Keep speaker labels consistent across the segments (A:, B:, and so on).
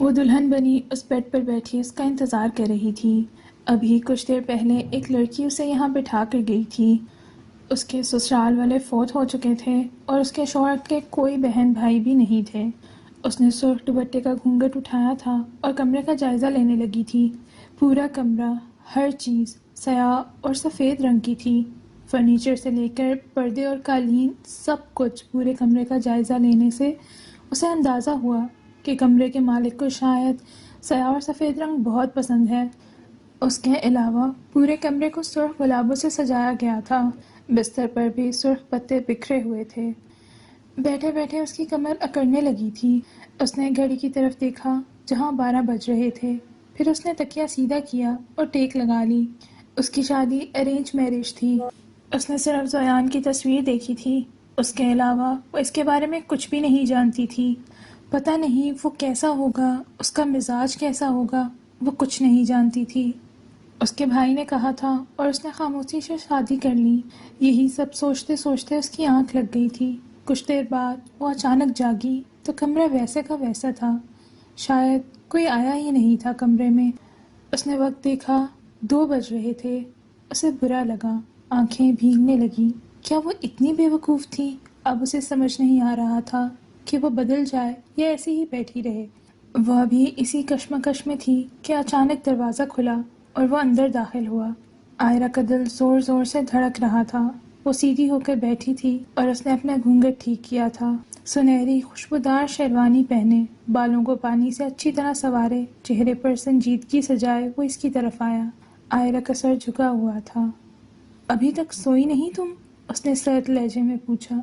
A: وہ دلہن بنی اس بیڈ پر بیٹھی اس کا انتظار کر رہی تھی۔ ابھی کچھ دیر پہلے ایک لڑکی اسے یہاں بٹھا کر گئی تھی۔ اس کے سسرال والے فوت ہو چکے تھے اور اس کے شوہر کے کوئی بہن بھائی بھی نہیں تھے۔ اس نے سرخ دوپٹے کا گھونگھٹ اٹھایا تھا اور کمرے کا جائزہ لینے لگی تھی۔ پورا کمرہ، ہر چیز سیاہ اور سفید رنگ کی تھی۔ فرنیچر سے لے کر پردے اور قالین، سب کچھ پورے کمرے کا جائزہ لینے سے اسے اندازہ ہوا کہ کمرے کے مالک کو شاید سیاہ اور سفید رنگ بہت پسند ہے۔ اس کے علاوہ پورے کمرے کو سرخ گلابوں سے سجایا گیا تھا۔ بستر پر بھی سرخ پتے بکھرے ہوئے تھے۔ بیٹھے بیٹھے اس کی کمر اکڑنے لگی تھی۔ اس نے گھڑی کی طرف دیکھا جہاں 12 بج رہے تھے۔ پھر اس نے تکیہ سیدھا کیا اور ٹیک لگا لی۔ اس کی شادی ارینج میرج تھی۔ اس نے صرف زویان کی تصویر دیکھی تھی۔ اس کے علاوہ وہ اس کے بارے میں کچھ بھی نہیں جانتی تھی۔ پتہ نہیں وہ کیسا ہوگا، اس کا مزاج کیسا ہوگا، وہ کچھ نہیں جانتی تھی۔ اس کے بھائی نے کہا تھا اور اس نے خاموشی سے شادی کر لی۔ یہی سب سوچتے سوچتے اس کی آنکھ لگ گئی تھی۔ کچھ دیر بعد وہ اچانک جاگی تو کمرہ ویسے کا ویسا تھا، شاید کوئی آیا ہی نہیں تھا کمرے میں۔ اس نے وقت دیکھا، 2 بج رہے تھے۔ اسے برا لگا، آنکھیں بھیگنے لگیں۔ کیا وہ اتنی بے وقوف تھی؟ اب اسے سمجھ نہیں آ رہا تھا کہ وہ بدل جائے یا ایسے ہی بیٹھی رہے۔ وہ ابھی اسی کشمکش میں تھی کہ اچانک دروازہ کھلا اور وہ اندر داخل ہوا۔ آئرہ کا دل زور زور سے دھڑک رہا تھا۔ وہ سیدھی ہو کر بیٹھی تھی اور اس نے اپنا گھونگھٹ ٹھیک کیا تھا۔ سنہری خوشبودار شیروانی پہنے، بالوں کو پانی سے اچھی طرح سنوارے، چہرے پر سنجیدگی سجائے وہ اس کی طرف آیا۔ آئرہ کا سر جھکا ہوا تھا۔ ابھی تک سوئی نہیں تم؟ اس نے سرد لہجے میں پوچھا۔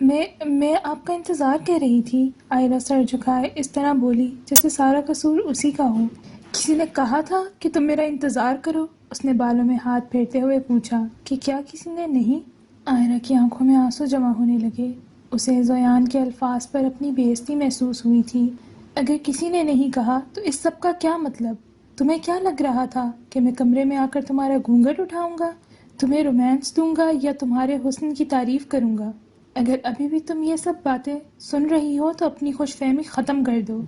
A: میں آپ کا انتظار کر رہی تھی، آئرہ سر جھکائے اس طرح بولی جیسے سارا قصور اسی کا ہو۔ کسی نے کہا تھا کہ تم میرا انتظار کرو؟ اس نے بالوں میں ہاتھ پھیرتے ہوئے پوچھا۔ کہ کیا کسی نے نہیں؟ آئرہ کی آنکھوں میں آنسو جمع ہونے لگے۔ اسے زویان کے الفاظ پر اپنی بے عزتی محسوس ہوئی تھی۔ اگر کسی نے نہیں کہا تو اس سب کا کیا مطلب؟ تمہیں کیا لگ رہا تھا کہ میں کمرے میں آ کر تمہارا گھونگھٹ اٹھاؤں گا، تمہیں رومانس دوں گا یا تمہارے حسن کی تعریف کروں گا؟ اگر ابھی بھی تم یہ سب باتیں سن رہی ہو تو اپنی خوش فہمی ختم کر دو۔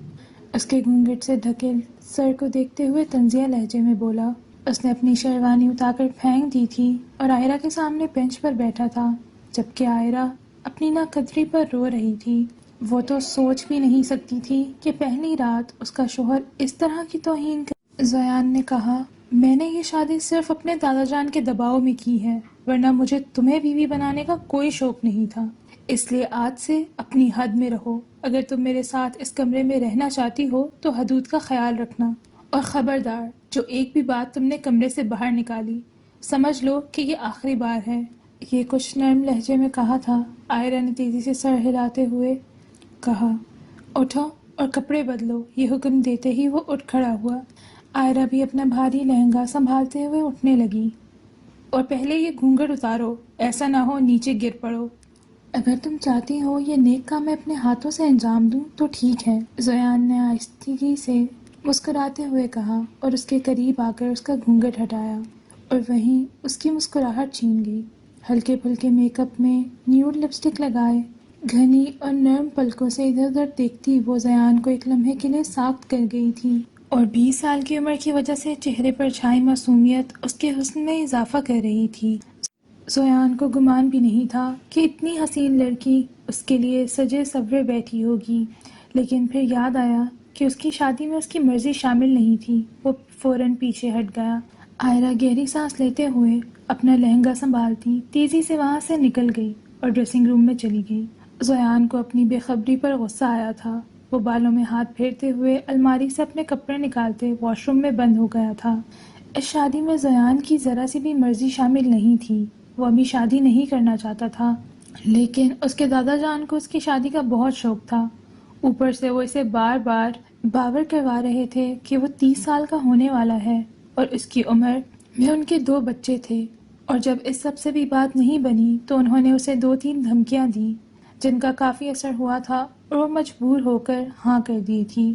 A: اس کے گھونگھٹ سے ڈھکے سر کو دیکھتے ہوئے طنزیہ لہجے میں بولا۔ اس نے اپنی شیروانی اتار کر پھینک دی تھی اور آئرہ کے سامنے بینچ پر بیٹھا تھا، جبکہ آئرہ اپنی ناقدری پر رو رہی تھی۔ وہ تو سوچ بھی نہیں سکتی تھی کہ پہلی رات اس کا شوہر اس طرح کی توہین کر۔ زویان نے کہا، میں نے یہ شادی صرف اپنے دادا جان کے دباؤ میں کی ہے، ورنہ مجھے تمہیں بیوی بنانے کا کوئی شوق نہیں تھا۔ اس لیے آج سے اپنی حد میں رہو۔ اگر تم میرے ساتھ اس کمرے میں رہنا چاہتی ہو تو حدود کا خیال رکھنا، اور خبردار، جو ایک بھی بات تم نے کمرے سے باہر نکالی، سمجھ لو کہ یہ آخری بار ہے۔ یہ کچھ نرم لہجے میں کہا تھا۔ آئرہ نے تیزی سے سر ہلاتے ہوئے کہا، اٹھو اور کپڑے بدلو۔ یہ حکم دیتے ہی وہ اٹھ کھڑا ہوا۔ آئرہ بھی اپنا بھاری لہنگا سنبھالتے ہوئے اٹھنے لگی۔ اور پہلے یہ گھونگھٹ اتارو، ایسا نہ ہو نیچے گر پڑو۔ اگر تم چاہتی ہو یہ نیک کام میں اپنے ہاتھوں سے انجام دوں تو ٹھیک ہے، زویان نے آہستگی سے مسکراتے ہوئے کہا اور اس کے قریب آ کر اس کا گھونگھٹ ہٹایا، اور وہیں اس کی مسکراہٹ چھین گئی۔ ہلکے پھلکے میک اپ میں نیوڈ لپسٹک لگائے، گھنی اور نرم پلکوں سے ادھر ادھر دیکھتی وہ زیان کو ایک لمحے کے لیے ساخت کر گئی تھی، اور 20 سال کی عمر کی وجہ سے چہرے پر چھائی معصومیت اس کے حسن میں اضافہ کر رہی تھی۔ زویان کو گمان بھی نہیں تھا کہ اتنی حسین لڑکی اس کے لیے سجے سورے بیٹھی ہوگی، لیکن پھر یاد آیا کہ اس کی شادی میں اس کی مرضی شامل نہیں تھی۔ وہ فوراً پیچھے ہٹ گیا۔ آئرہ گہری سانس لیتے ہوئے اپنا لہنگا سنبھالتی تیزی سے وہاں سے نکل گئی اور ڈریسنگ روم میں چلی گئی۔ زویان کو اپنی بے خبری پر غصہ آیا تھا۔ وہ بالوں میں ہاتھ پھیرتے ہوئے الماری سے اپنے کپڑے نکالتے واش روم میں بند ہو گیا تھا۔ اس شادی میں زویان کی ذرا سی بھی مرضی شامل نہیں تھی۔ وہ ابھی شادی نہیں کرنا چاہتا تھا، لیکن اس کے دادا جان کو اس کی شادی کا بہت شوق تھا۔ اوپر سے وہ اسے بار بار باور کروا رہے تھے کہ وہ 30 سال کا ہونے والا ہے اور اس کی عمر میں ان کے 2 بچے تھے، اور جب اس سب سے بھی بات نہیں بنی تو انہوں نے اسے 2-3 دھمکیاں دیں جن کا کافی اثر ہوا تھا اور وہ مجبور ہو کر ہاں کر دی تھی۔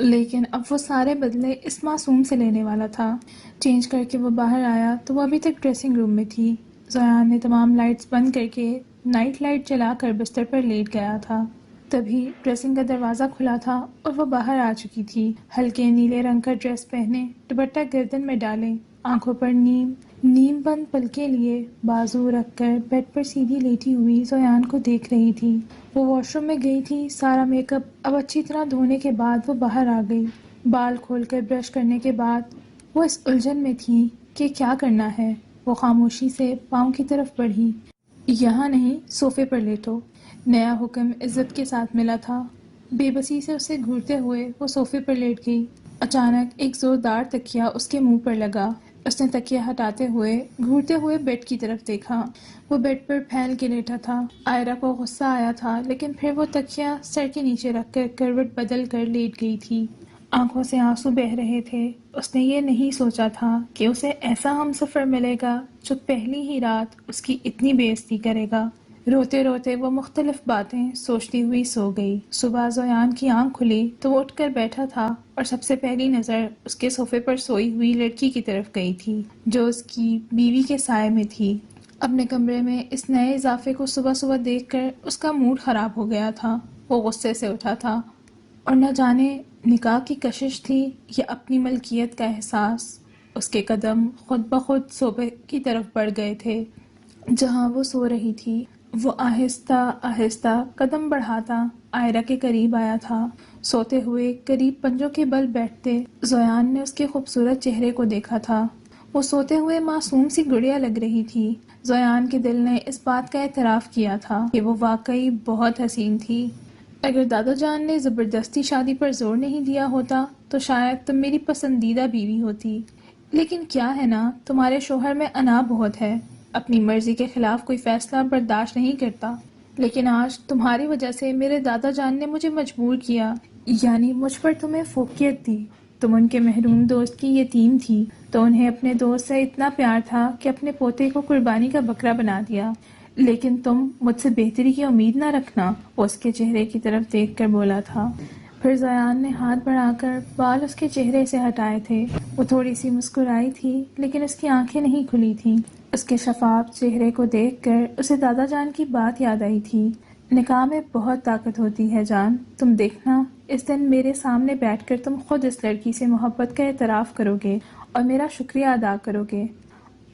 A: لیکن اب وہ سارے بدلے اس معصوم سے لینے والا تھا۔ چینج کر کے وہ باہر آیا تو وہ ابھی تک ڈریسنگ روم میں تھی۔ زویان نے تمام لائٹس بند کر کے نائٹ لائٹ جلا کر بستر پر لیٹ گیا تھا۔ تبھی ڈریسنگ کا دروازہ کھلا تھا اور وہ باہر آ چکی تھی، ہلکے نیلے رنگ کا ڈریس پہنے، دوپٹہ گردن میں ڈالے، آنکھوں پر نیم بند پلکیں لیے، بازو رکھ کر بیڈ پر سیدھی لیٹی ہوئی زویان کو دیکھ رہی تھی۔ وہ واش روم میں گئی تھی، سارا میک اپ اب اچھی طرح دھونے کے بعد وہ باہر آ گئی۔ بال کھول کر برش کرنے کے بعد وہ اس الجھن میں تھی کہ کیا کرنا ہے۔ وہ خاموشی سے پاؤں کی طرف بڑھی۔ یہاں نہیں، صوفے پر لیٹو۔ نیا حکم عزت کے ساتھ ملا تھا۔ بے بسی سے اسے گھورتے ہوئے وہ صوفے پر لیٹ گئی۔ اچانک ایک زوردار تکیہ اس کے منہ پر لگا۔ اس نے تکیہ ہٹاتے ہوئے گھورتے ہوئے بیڈ کی طرف دیکھا۔ وہ بیڈ پر پھیل کے لیٹا تھا۔ آئرہ کو غصہ آیا تھا، لیکن پھر وہ تکیہ سر کے نیچے رکھ کر کروٹ بدل کر لیٹ گئی تھی۔ آنکھوں سے آنسو بہہ رہے تھے۔ اس نے یہ نہیں سوچا تھا کہ اسے ایسا ہمسفر ملے گا جو پہلی ہی رات اس کی اتنی بے عزتی کرے گا۔ روتے روتے وہ مختلف باتیں سوچتی ہوئی سو گئی۔ صبح زویان کی آنکھ کھلی تو وہ اٹھ کر بیٹھا تھا اور سب سے پہلی نظر اس کے صوفے پر سوئی ہوئی لڑکی کی طرف گئی تھی جو اس کی بیوی کے سائے میں تھی۔ اپنے کمرے میں اس نئے اضافے کو صبح صبح دیکھ کر اس کا موڈ خراب ہو گیا تھا۔ وہ غصے سے اٹھا تھا اور نہ جانے نکاح کی کشش تھی یا اپنی ملکیت کا احساس، اس کے قدم خود بخود صوبے کی طرف بڑھ گئے تھے جہاں وہ سو رہی تھی۔ وہ آہستہ آہستہ قدم بڑھاتا آئرہ کے قریب آیا تھا۔ سوتے ہوئے قریب پنجوں کے بل بیٹھتے زویان نے اس کے خوبصورت چہرے کو دیکھا تھا۔ وہ سوتے ہوئے معصوم سی گڑیا لگ رہی تھی۔ زویان کے دل نے اس بات کا اعتراف کیا تھا کہ وہ واقعی بہت حسین تھی۔ اگر دادا جان نے زبردستی شادی پر زور نہیں دیا ہوتا تو شاید تم میری پسندیدہ بیوی ہوتی، لیکن کیا ہے نا، تمہارے شوہر میں انا بہت ہے، اپنی مرضی کے خلاف کوئی فیصلہ برداشت نہیں کرتا۔ لیکن آج تمہاری وجہ سے میرے دادا جان نے مجھے مجبور کیا، یعنی مجھ پر تمہیں فوقیت دی۔ تم ان کے محروم دوست کی یتیم تھی تو انہیں اپنے دوست سے اتنا پیار تھا کہ اپنے پوتے کو قربانی کا بکرا بنا دیا، لیکن تم مجھ سے بہتری کی امید نہ رکھنا۔ وہ اس کے چہرے کی طرف دیکھ کر بولا تھا۔ پھر زیان نے ہاتھ بڑھا کر بال اس کے چہرے سے ہٹائے تھے۔ وہ تھوڑی سی مسکرائی تھی لیکن اس کی آنکھیں نہیں کھلی تھیں۔ اس کے شفاف چہرے کو دیکھ کر اسے دادا جان کی بات یاد آئی تھی۔ نکاح میں بہت طاقت ہوتی ہے جان، تم دیکھنا اس دن میرے سامنے بیٹھ کر تم خود اس لڑکی سے محبت کا اعتراف کرو گے اور میرا شکریہ ادا کرو گے۔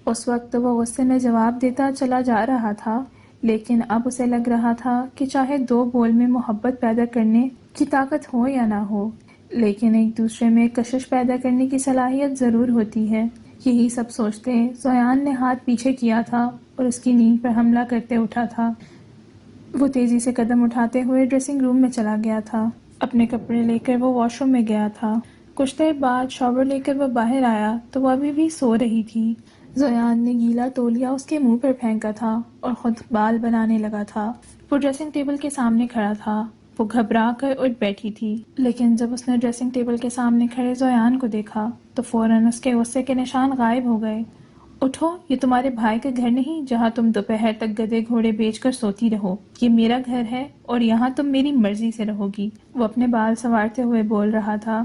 A: اس وقت وہ غصے میں جواب دیتا چلا جا رہا تھا، لیکن اب اسے لگ رہا تھا کہ چاہے دو بول میں محبت پیدا کرنے کی طاقت ہو یا نہ ہو، لیکن ایک دوسرے میں کشش پیدا کرنے کی صلاحیت ضرور ہوتی ہے۔ یہی سب سوچتے زویان نے ہاتھ پیچھے کیا تھا اور اس کی نیند پر حملہ کرتے اٹھا تھا۔ وہ تیزی سے قدم اٹھاتے ہوئے ڈریسنگ روم میں چلا گیا تھا۔ اپنے کپڑے لے کر وہ واش روم میں گیا تھا۔ کچھ دیر بعد شاور لے کر وہ باہر آیا تو وہ ابھی بھی سو رہی تھی۔ زویان نے گیلا تولیہ اس کے منہ پر پھینکا تھا اور خود بال بنانے لگا تھا۔ وہ ڈریسنگ ٹیبل کے سامنے کھڑا تھا۔ وہ گھبرا کر اٹھ بیٹھی تھی، لیکن جب اس نے ڈریسنگ ٹیبل کے سامنے کھڑے زویان کو دیکھا تو فوراً اس کے غصے کے نشان غائب ہو گئے۔ اٹھو، یہ تمہارے بھائی کا گھر نہیں جہاں تم دوپہر تک گدھے گھوڑے بیچ کر سوتی رہو، یہ میرا گھر ہے اور یہاں تم میری مرضی سے رہو گی۔ وہ اپنے بال سنوارتے ہوئے بول رہا تھا۔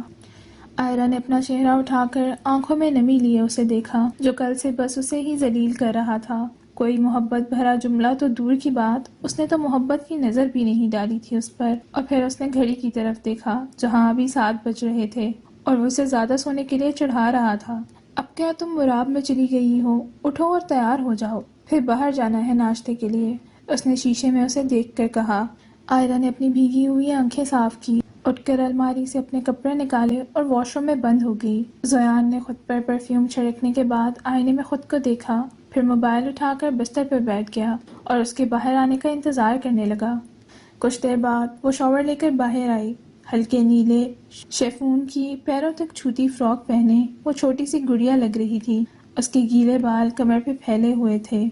A: آئرہ نے اپنا چہرہ اٹھا کر آنکھوں میں نمی لیے اسے دیکھا جو کل سے بس اسے ہی ذلیل کر رہا تھا۔ کوئی محبت بھرا جملہ تو دور کی بات، اس نے تو محبت کی نظر بھی نہیں ڈالی تھی اس پر۔ اور پھر اس نے گھڑی کی طرف دیکھا جہاں ابھی 7 بج رہے تھے اور وہ اسے زیادہ سونے کے لیے چڑھا رہا تھا۔ اب کیا تم مراب میں چلی گئی ہو؟ اٹھو اور تیار ہو جاؤ، پھر باہر جانا ہے ناشتے کے لیے، اس نے شیشے میں اسے دیکھ کر کہا۔ آئرہ نے اپنی بھیگی ہوئی آنکھیں صاف کی، اٹھ کر الماری سے اپنے کپڑے نکالے اور واش روم میں بند ہو گئی۔ زویان نے خود پر پرفیوم چھڑکنے کے بعد آئینے میں خود کو دیکھا، پھر موبائل اٹھا کر بستر پر بیٹھ گیا اور اس کے باہر آنے کا انتظار کرنے لگا۔ کچھ دیر بعد وہ شاور لے کر باہر آئی۔ ہلکے نیلے شیفون کی پیروں تک چھوٹی فراک پہنے وہ چھوٹی سی گڑیا لگ رہی تھی۔ اس کے گیلے بال کمر پہ پھیلے ہوئے تھے،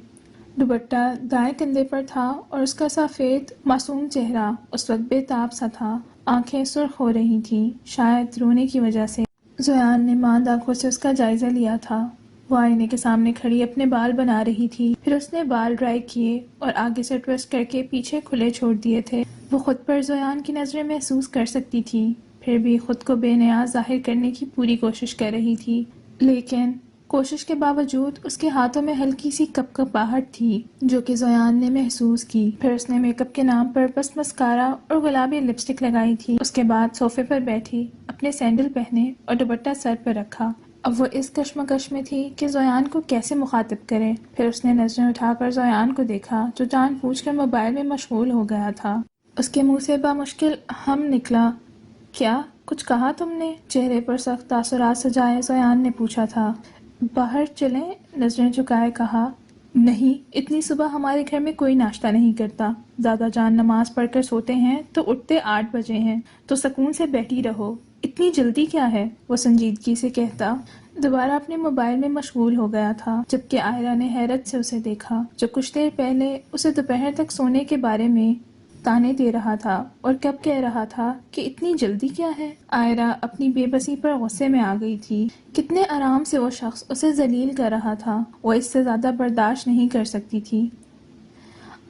A: دوپٹہ دائیں کندھے پر تھا اور اس کا سفید معصوم چہرہ اس وقت بے تاب سا تھا۔ آنکھیں سرخ ہو رہی تھیں، شاید رونے کی وجہ سے۔ زویان نے ماند آنکھوں سے اس کا جائزہ لیا تھا۔ وہ آئینے کے سامنے کھڑی اپنے بال بنا رہی تھی، پھر اس نے بال ڈرائی کیے اور آگے سے ٹویسٹ کر کے پیچھے کھلے چھوڑ دیے تھے۔ وہ خود پر زویان کی نظریں محسوس کر سکتی تھی، پھر بھی خود کو بے نیاز ظاہر کرنے کی پوری کوشش کر رہی تھی، لیکن کوشش کے باوجود اس کے ہاتھوں میں ہلکی سی کپکپاہٹ تھی جو کہ زویان نے محسوس کی۔ پھر اس نے میک اپ کے نام پر بس مسکارا اور گلابی لپسٹک لگائی تھی۔ اس کے بعد صوفے پر بیٹھی، اپنے سینڈل پہنے اور دوپٹہ سر پر رکھا۔ اب وہ اس کشمکش میں تھی کہ زویان کو کیسے مخاطب کرے۔ پھر اس نے نظریں اٹھا کر زویان کو دیکھا جو جان بوجھ کر موبائل میں مشغول ہو گیا تھا۔ اس کے منہ سے بامشکل ہم نکلا، کیا کچھ کہا تم نے؟ چہرے پر سخت تاثرات سجائے زویان نے پوچھا تھا۔ باہر چلیں؟ نظریں جھکائے کہا۔ نہیں، اتنی صبح ہمارے گھر میں کوئی ناشتہ نہیں کرتا۔ دادا جان نماز پڑھ کر سوتے ہیں تو اٹھتے 8 بجے ہیں، تو سکون سے بیٹھی رہو، اتنی جلدی کیا ہے؟ وہ سنجیدگی سے کہتا دوبارہ اپنے موبائل میں مشغول ہو گیا تھا، جبکہ عائرہ نے حیرت سے اسے دیکھا جو کچھ دیر پہلے اسے دوپہر تک سونے کے بارے میں تانے دے رہا تھا اور کب کہہ رہا تھا کہ اتنی جلدی کیا ہے۔ عائرہ اپنی بے بسی پر غصے میں آ گئی تھی۔ کتنے آرام سے وہ شخص اسے ذلیل کر رہا تھا، وہ اس سے زیادہ برداشت نہیں کر سکتی تھی۔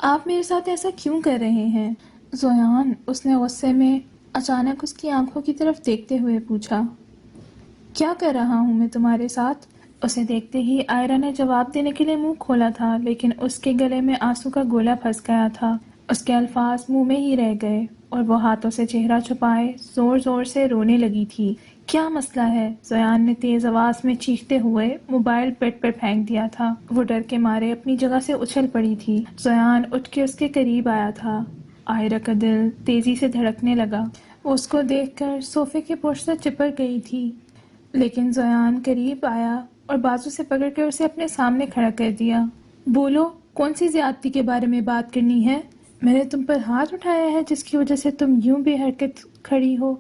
A: آپ میرے ساتھ ایسا کیوں کر رہے ہیں زویان؟ اس نے غصے میں اچانک اس کی آنکھوں کی طرف دیکھتے ہوئے پوچھا۔ کیا کر رہا ہوں میں تمہارے ساتھ؟ اسے دیکھتے ہی عائرہ نے جواب دینے کے لیے منہ کھولا تھا، لیکن اس کے گلے میں آنسو کا گولا پھنس گیا تھا۔ اس کے الفاظ منہ میں ہی رہ گئے اور وہ ہاتھوں سے چہرہ چھپائے زور زور سے رونے لگی تھی۔ کیا مسئلہ ہے؟ زویان نے تیز آواز میں چیختے ہوئے موبائل بیڈ پر پھینک دیا تھا۔ وہ ڈر کے مارے اپنی جگہ سے اچھل پڑی تھی۔ زویان اٹھ کے اس کے قریب آیا تھا۔ عائرہ کا دل تیزی سے دھڑکنے لگا۔ وہ اس کو دیکھ کر صوفے کے پشت سے چپک گئی تھی، لیکن زویان قریب آیا اور بازو سے پکڑ کر اسے اپنے سامنے کھڑا کر دیا۔ بولو، کون سی زیادتی کے بارے میں بات کرنی ہے؟ میں نے تم پر ہاتھ اٹھایا ہے جس کی وجہ سے تم یوں بے حرکت کھڑی ہو؟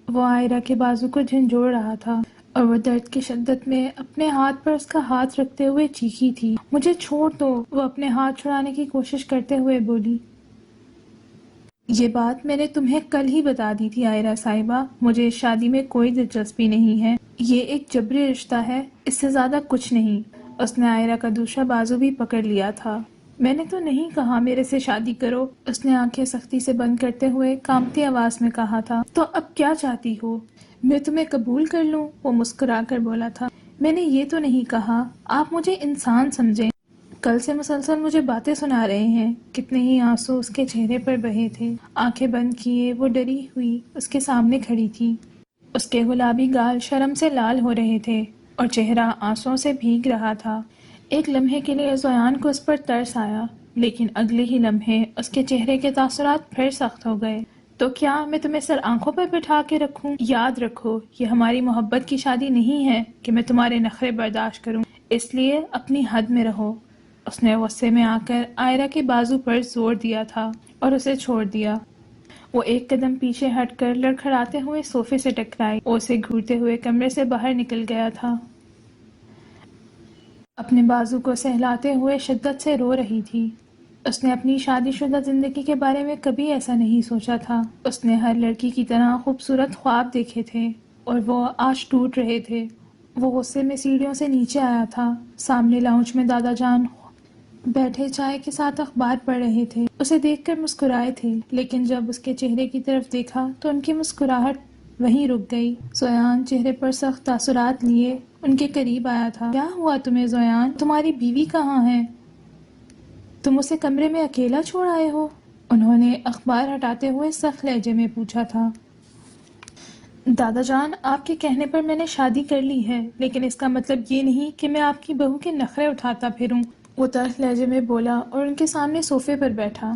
A: وہ عائرہ کے بازو کو جھنجھوڑ رہا تھا اور وہ درد کی شدت میں اپنے ہاتھ پر اس کا ہاتھ رکھتے ہوئے چیخی تھی۔ مجھے چھوڑ دو، وہ اپنے ہاتھ چھڑانے کی کوشش کرتے ہوئے بولی۔ یہ بات میں نے تمہیں کل ہی بتا دی تھی عائرہ صاحبہ، مجھے اس شادی میں کوئی دلچسپی نہیں ہے، یہ ایک جبری رشتہ ہے، اس سے زیادہ کچھ نہیں۔ اس نے عائرہ کا دوسرا بازو بھی پکڑ لیا تھا۔ میں نے تو نہیں کہا میرے سے شادی کرو، اس نے آنکھیں سختی سے بند کرتے ہوئے کانپتی آواز میں کہا تھا۔ تو اب کیا چاہتی ہو؟ میں تمہیں قبول کر لوں؟ وہ مسکرا کر بولا تھا۔ میں نے یہ تو نہیں کہا، آپ مجھے انسان سمجھیں۔ کل سے مسلسل مجھے باتیں سنا رہے ہیں۔ کتنے ہی آنسو اس کے چہرے پر بہے تھے۔ آنکھیں بند کیے وہ ڈری ہوئی اس کے سامنے کھڑی تھی۔ اس کے گلابی گال شرم سے لال ہو رہے تھے اور چہرہ آنسوؤں سے بھیگ رہا تھا۔ ایک لمحے کے لیے زویان کو اس پر ترس آیا، لیکن اگلے ہی لمحے اس کے چہرے کے تاثرات پھر سخت ہو گئے۔ تو کیا میں تمہیں سر آنکھوں پر بٹھا کے رکھوں؟ یاد رکھو، یہ ہماری محبت کی شادی نہیں ہے کہ میں تمہارے نخرے برداشت کروں، اس لیے اپنی حد میں رہو۔ اس نے غصے میں آ کر عائرہ کے بازو پر زور دیا تھا اور اسے چھوڑ دیا۔ وہ ایک قدم پیچھے ہٹ کر لڑکھڑاتے ہوئے صوفے سے ٹکرائی اور اسے گھورتے ہوئے کمرے سے باہر نکل گیا تھا۔ اپنے بازو کو سہلاتے ہوئے شدت سے رو رہی تھی۔ اس نے اپنی شادی شدہ زندگی کے بارے میں کبھی ایسا نہیں سوچا تھا۔ اس نے ہر لڑکی کی طرح خوبصورت خواب دیکھے تھے اور وہ آج ٹوٹ رہے تھے۔ وہ غصے میں سیڑھیوں سے نیچے آیا تھا۔ سامنے لاؤنج میں دادا جان بیٹھے چائے کے ساتھ اخبار پڑھ رہے تھے، اسے دیکھ کر مسکرائے تھے، لیکن جب اس کے چہرے کی طرف دیکھا تو ان کی مسکراہٹ وہیں رک گئی۔ زویان چہرے پر سخت تاثرات لیے ان کے قریب آیا تھا۔ کیا ہوا تمہیں زویان؟ تمہاری بیوی کہاں ہے؟ تم اسے کمرے میں اکیلا چھوڑ آئے ہو؟ انہوں نے اخبار ہٹاتے ہوئے سخت لہجے میں پوچھا تھا۔ دادا جان، آپ کے کہنے پر میں نے شادی کر لی ہے، لیکن اس کا مطلب یہ نہیں کہ میں آپ کی بہو کے نخرے اٹھاتا پھروں، وہ تلخ لہجے میں بولا اور ان کے سامنے صوفے پر بیٹھا۔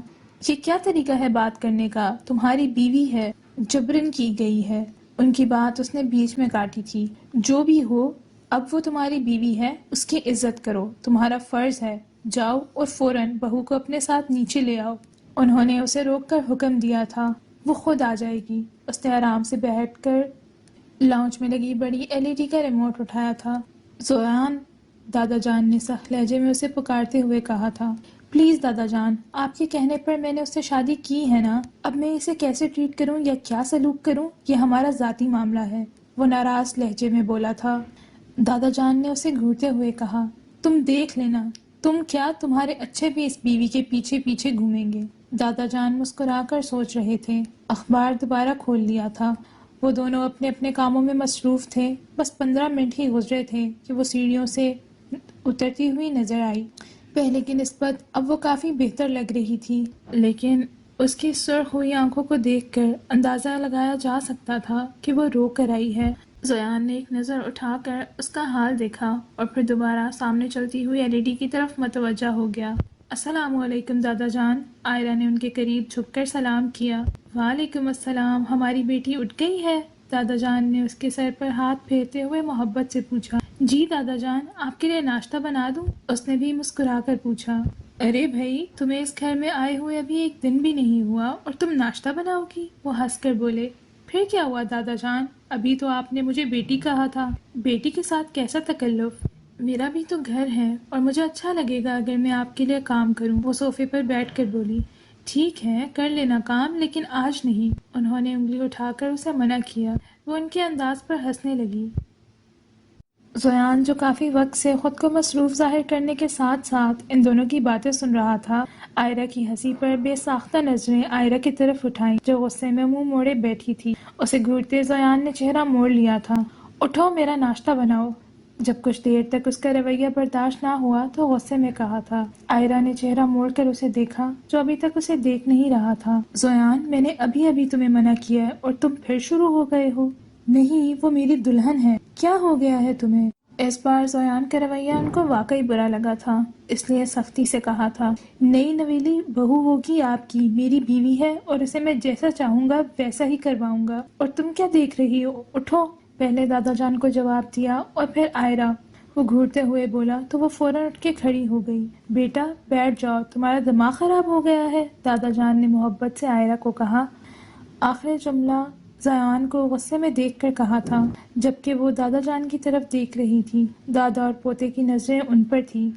A: یہ کیا طریقہ ہے بات کرنے کا؟ تمہاری بیوی ہے، جبرن کی گئی ہے۔ ان کی بات اس نے بیچ میں کاٹی تھی۔ جو بھی ہو، اب وہ تمہاری بیوی ہے، اس کی عزت کرو، تمہارا فرض ہے۔ جاؤ اور فوراً بہو کو اپنے ساتھ نیچے لے آؤ۔ انہوں نے اسے روک کر حکم دیا تھا۔ وہ خود آ جائے گی۔ اس نے آرام سے بیٹھ کر لاؤنج میں لگی بڑی LED کا ریموٹ اٹھایا تھا۔ زویان، دادا جان نے سخت لہجے میں اسے پکارتے ہوئے کہا تھا۔ پلیز دادا جان، آپ کے کہنے پر میں نے اس سے شادی کی ہے نا، اب میں اسے کیسے ٹریٹ کروں یا کیا سلوک کروں، یہ ہمارا ذاتی معاملہ ہے، وہ ناراض لہجے میں بولا تھا۔ دادا جان نے اسے گھورتے ہوئے کہا، تم دیکھ لینا، تم کیا، تمہارے اچھے بھی اس بیوی کے پیچھے پیچھے گھومیں گے۔ دادا جان مسکرا کر سوچ رہے تھے۔ اخبار دوبارہ کھول لیا تھا۔ وہ دونوں اپنے اپنے کاموں میں مصروف تھے۔ بس 15 منٹ ہی گزرے تھے کہ وہ سیڑھیوں سے اترتی ہوئی نظر آئی۔ پہلے کی نسبت اب وہ کافی بہتر لگ رہی تھی، لیکن اس کی سرخ ہوئی آنکھوں کو دیکھ کر اندازہ لگایا جا سکتا تھا کہ وہ رو کر آئی ہے۔ زیان نے ایک نظر اٹھا کر اس کا حال دیکھا اور پھر دوبارہ سامنے چلتی ہوئی LED کی طرف متوجہ ہو گیا۔ السلام علیکم دادا جان، عائرہ نے ان کے قریب جھک کر سلام کیا۔ وعلیکم السلام، ہماری بیٹی اٹھ گئی ہے؟ دادا جان نے اس کے سر پر ہاتھ پھیرتے ہوئے محبت سے پوچھا۔ جی دادا جان، آپ کے لیے ناشتہ بنا دوں؟ اس نے بھی مسکرا کر پوچھا۔ ارے بھائی، تمہیں اس گھر میں آئے ہوئے ابھی ایک دن بھی نہیں ہوا اور تم ناشتہ بناؤ گی؟ وہ ہنس کر بولے۔ پھر کیا ہوا دادا جان، ابھی تو آپ نے مجھے بیٹی کہا تھا۔ بیٹی کے ساتھ کیسا تکلف؟ میرا بھی تو گھر ہے اور مجھے اچھا لگے گا اگر میں آپ کے لیے کام کروں، وہ صوفے پر بیٹھ کر بولی۔ ٹھیک ہے، کر لینا کام، لیکن آج نہیں۔ انہوں نے انگلی اٹھا کر اسے منع کیا۔ وہ ان کے انداز پر ہنسنے لگی۔ زیان، جو کافی وقت سے خود کو مصروف ظاہر کرنے کے ساتھ ساتھ ان دونوں کی باتیں سن رہا تھا، عائرہ کی ہنسی پر بے ساختہ نظریں عائرہ کی طرف اٹھائیں جو غصے میں منہ موڑے بیٹھی تھی۔ اسے گھورتے زیان نے چہرہ موڑ لیا تھا۔ اٹھو، میرا ناشتہ بناؤ۔ جب کچھ دیر تک اس کا رویہ برداشت نہ ہوا تو غصے میں کہا تھا۔ عائرہ نے چہرہ موڑ کر اسے دیکھا جو ابھی تک اسے دیکھ نہیں رہا تھا۔ زیان، میں نے ابھی تمہیں منع کیا ہے اور تم پھر شروع ہو گئے ہو۔ نہیں، وہ میری دلہن ہے۔ کیا ہو گیا ہے تمہیں؟ اس بار زیان کا رویہ ان کو واقعی برا لگا تھا، اس لیے سختی سے کہا تھا۔ نئی نویلی بہو ہوگی آپ کی، میری بیوی ہے اور اسے میں جیسا چاہوں گا ویسا ہی کرواؤں گا۔ اور تم کیا دیکھ رہی ہو؟ اٹھو۔ پہلے دادا جان کو جواب دیا اور پھر عائرہ۔ وہ گھورتے ہوئے بولا تو وہ فوراً اٹھ کے کھڑی ہو گئی۔ بیٹا بیٹھ جاؤ، تمہارا دماغ خراب ہو گیا ہے، دادا جان نے محبت سے عائرہ کو کہا۔ آخری جملہ زیان کو غصے میں دیکھ کر کہا تھا، جبکہ وہ دادا جان کی طرف دیکھ رہی تھی۔ دادا اور پوتے کی نظریں ان پر تھیں۔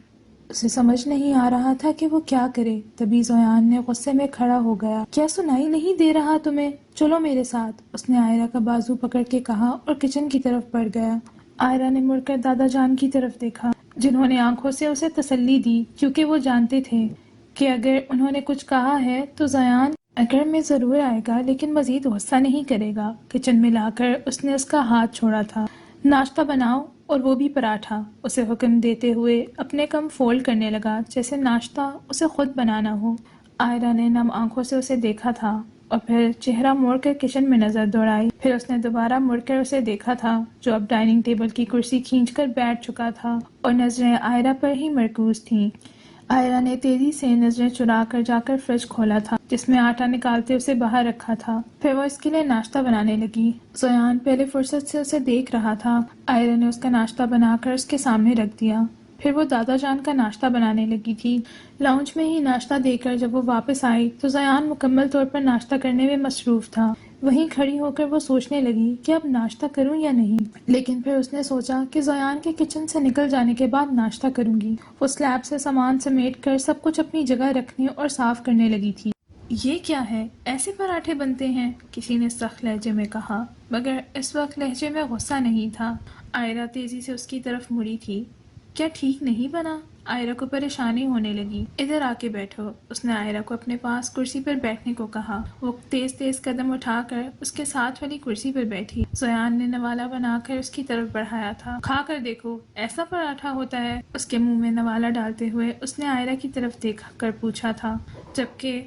A: اسے سمجھ نہیں آ رہا تھا کہ وہ کیا کرے۔ تبھی زیان نے غصے میں کھڑا ہو گیا۔ کیا سنائی نہیں دے رہا تمہیں؟ چلو میرے ساتھ، اس نے عائرہ کا بازو پکڑ کے کہا اور کچن کی طرف بڑھ گیا۔ عائرہ نے مڑ کر دادا جان کی طرف دیکھا، جنہوں نے آنکھوں سے اسے تسلی دی کیونکہ وہ جانتے تھے کہ اگر انہوں نے کچھ کہا ہے تو زیان گھر میں ضرور آئے گا لیکن مزید غصہ نہیں کرے گا۔ کچن میں لا کر اس نے اس کا ہاتھ چھوڑا تھا۔ ناشتہ بناؤ، اور وہ بھی پراٹھا، اسے حکم دیتے ہوئے اپنے کم فولڈ کرنے لگا جیسے ناشتہ اسے خود بنانا ہو۔ عائرہ نے نم آنکھوں سے اسے دیکھا تھا اور پھر چہرہ موڑ کر کچن میں نظر دوڑائی۔ پھر اس نے دوبارہ مڑ کر اسے دیکھا تھا جو اب ڈائننگ ٹیبل کی کرسی کھینچ کر بیٹھ چکا تھا اور نظریں عائرہ پر ہی مرکوز تھیں۔ عائرہ نے تیزی سے نظریں چرا کر جا کر فریج کھولا تھا جس میں آٹا نکالتے اسے باہر رکھا تھا۔ پھر وہ اس کے لیے ناشتہ بنانے لگی۔ زیان پہلے فرصت سے اسے دیکھ رہا تھا۔ عائرہ نے اس کا ناشتہ بنا کر اس کے سامنے رکھ دیا۔ پھر وہ دادا جان کا ناشتہ بنانے لگی تھی۔ لاؤنج میں ہی ناشتہ دے کر جب وہ واپس آئی تو زیان مکمل طور پر ناشتہ کرنے میں مصروف تھا۔ وہیں کھڑی ہو کر وہ سوچنے لگی کہ اب ناشتہ کروں یا نہیں، لیکن پھر اس نے سوچا کہ زیان کے کچن سے نکل جانے کے بعد ناشتہ کروں گی۔ وہ سلیب سے سامان سمیٹ کر سب کچھ اپنی جگہ رکھنے اور صاف کرنے لگی تھی۔ یہ کیا ہے؟ ایسے پراٹھے بنتے ہیں؟ کسی نے سخت لہجے میں کہا، مگر اس وقت لہجے میں غصہ نہیں تھا۔ عائرہ تیزی سے اس کی طرف مڑی تھی۔ کیا ٹھیک نہیں بنا؟ عائرہ کو پریشانی ہونے لگی۔ ادھر آ کے بیٹھو، اس نے عائرہ کو اپنے پاس کرسی پر بیٹھنے کو کہا۔ وہ تیز تیز قدم اٹھا کر اس کے ساتھ والی کرسی پر بیٹھی۔ زیان نے نوالا بنا کر اس کی طرف بڑھایا تھا۔ کھا کر دیکھو، ایسا پراٹھا ہوتا ہے؟ اس کے منہ میں نوالا ڈالتے ہوئے اس نے عائرہ کی طرف دیکھ کر پوچھا تھا، جبکہ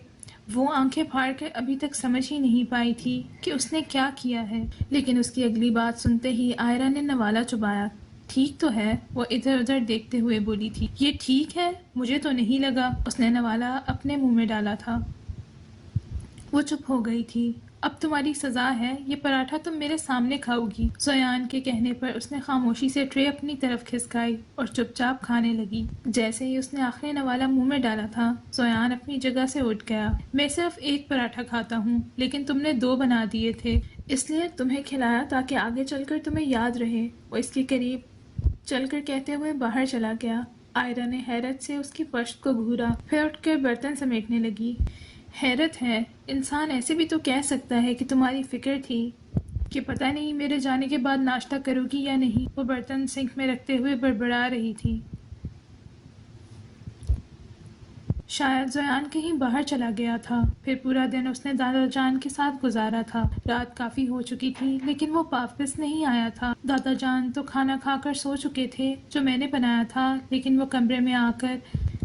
A: وہ آنکھیں پھاڑ کر ابھی تک سمجھ ہی نہیں پائی تھی کہ اس نے کیا کیا ہے۔ لیکن اس کی اگلی بات سنتے ہی عائرہ نے نوالا چبایا۔ ٹھیک تو ہے، وہ ادھر ادھر دیکھتے ہوئے بولی تھی۔ یہ ٹھیک ہے؟ مجھے تو نہیں لگا۔ اس نے نوالا اپنے منہ میں ڈالا تھا۔ وہ چپ ہو گئی تھی۔ اب تمہاری سزا ہے، یہ پراٹھا تم میرے سامنے کھاؤ گی۔ زیان کے کہنے پر اس نے خاموشی سے ٹرے اپنی طرف کھسکائی اور چپ چاپ کھانے لگی۔ جیسے ہی اس نے آخری نوالا منہ میں ڈالا تھا، زیان اپنی جگہ سے اٹھ گیا۔ میں صرف ایک پراٹھا کھاتا ہوں، لیکن تم نے 2 بنا دیے تھے، اس لیے تمہیں کھلایا تاکہ آگے چل کر تمہیں یاد رہے۔ وہ اس کے قریب چل کر کہتے ہوئے باہر چلا گیا۔ عائرہ نے حیرت سے اس کی پشت کو گھورا، پھر اٹھ کر برتن سمیٹنے لگی۔ حیرت ہے، انسان ایسے بھی تو کہہ سکتا ہے کہ تمہاری فکر تھی کہ پتہ نہیں میرے جانے کے بعد ناشتہ کرو گی یا نہیں۔ وہ برتن سنک میں رکھتے ہوئے بڑبڑا رہی تھی۔ شاید زیان کہیں باہر چلا گیا تھا۔ پھر پورا دن اس نے دادا جان کے ساتھ گزارا تھا۔ رات کافی ہو چکی تھی لیکن وہ واپس نہیں آیا تھا۔ دادا جان تو کھانا کھا کر سو چکے تھے جو میں نے بنایا تھا، لیکن وہ کمرے میں آ کر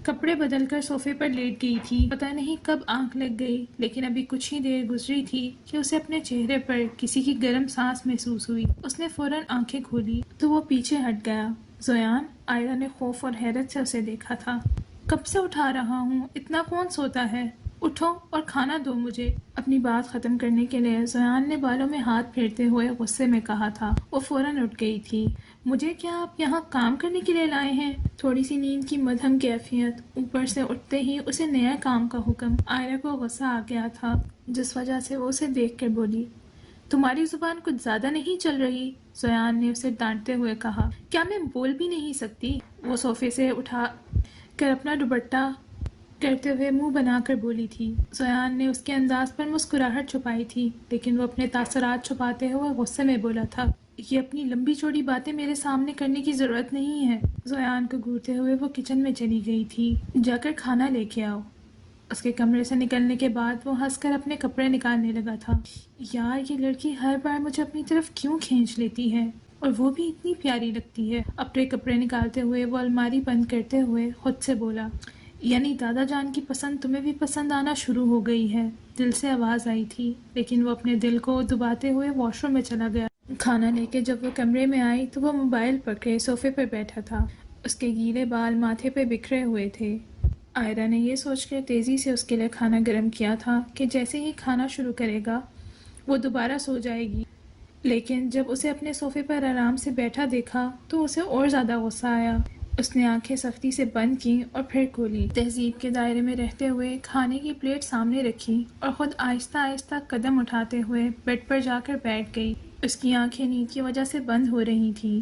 A: کپڑے بدل کر صوفے پر لیٹ گئی تھی۔ پتہ نہیں کب آنکھ لگ گئی، لیکن ابھی کچھ ہی دیر گزری تھی کہ اسے اپنے چہرے پر کسی کی گرم سانس محسوس ہوئی۔ اس نے فوراً آنکھیں کھولی تو وہ پیچھے ہٹ گیا۔ زیان، عائرہ نے خوف اور حیرت سے اسے دیکھا تھا۔ کب سے اٹھا رہا ہوں، اتنا کون سوتا ہے؟ اٹھو اور کھانا دو مجھے۔ اپنی بات ختم کرنے کے لیے زیان نے بالوں میں ہاتھ پھیرتے ہوئے غصے میں کہا تھا۔ وہ فوراً اٹھ گئی تھی۔ مجھے کیا آپ یہاں کام کرنے کے لیے لائے ہیں؟ تھوڑی سی نیند کی مدھم کیفیت، اوپر سے اٹھتے ہی اسے نیا کام کا حکم۔ عائرہ کو غصہ آ گیا تھا، جس وجہ سے وہ اسے دیکھ کر بولی، تمہاری زبان کچھ زیادہ نہیں چل رہی؟ زیان نے اسے ڈانٹتے ہوئے کہا۔ کیا میں بول بھی نہیں سکتی؟ وہ صوفے سے اٹھا کر اپنا دوپٹہ کرتے ہوئے منہ بنا کر بولی تھی۔ زیان نے اس کے انداز پر مسکراہٹ چھپائی تھی، لیکن وہ اپنے تاثرات چھپاتے ہوئے غصے میں بولا تھا، یہ اپنی لمبی چوڑی باتیں میرے سامنے کرنے کی ضرورت نہیں ہے۔ زیان کو گھورتے ہوئے وہ کچن میں چلی گئی تھی۔ جا کر کھانا لے کے آؤ۔ اس کے کمرے سے نکلنے کے بعد وہ ہنس کر اپنے کپڑے نکالنے لگا تھا۔ یار، یہ لڑکی ہر بار مجھے اپنی طرف کیوں کھینچ لیتی ہے، اور وہ بھی اتنی پیاری لگتی ہے۔ اپنے کپڑے نکالتے ہوئے وہ الماری بند کرتے ہوئے خود سے بولا، یعنی دادا جان کی پسند تمہیں بھی پسند آنا شروع ہو گئی ہے۔ دل سے آواز آئی تھی، لیکن وہ اپنے دل کو دباتے ہوئے واش روم میں چلا گیا۔ کھانا لے کے جب وہ کمرے میں آئی تو وہ موبائل پکڑے صوفے پر بیٹھا تھا۔ اس کے گیلے بال ماتھے پہ بکھرے ہوئے تھے۔ عائرہ نے یہ سوچ کر تیزی سے اس کے لیے کھانا گرم کیا تھا کہ جیسے ہی کھانا شروع کرے گا وہ دوبارہ سو جائے گی، لیکن جب اسے اپنے صوفے پر آرام سے بیٹھا دیکھا تو اسے اور زیادہ غصہ آیا۔ اس نے آنکھیں سختی سے بند کی اور پھر کھولی۔ تہذیب کے دائرے میں رہتے ہوئے کھانے کی پلیٹ سامنے رکھی اور خود آہستہ آہستہ قدم اٹھاتے ہوئے بیڈ پر جا کر بیٹھ گئی۔ اس کی آنکھیں نیند کی وجہ سے بند ہو رہی تھیں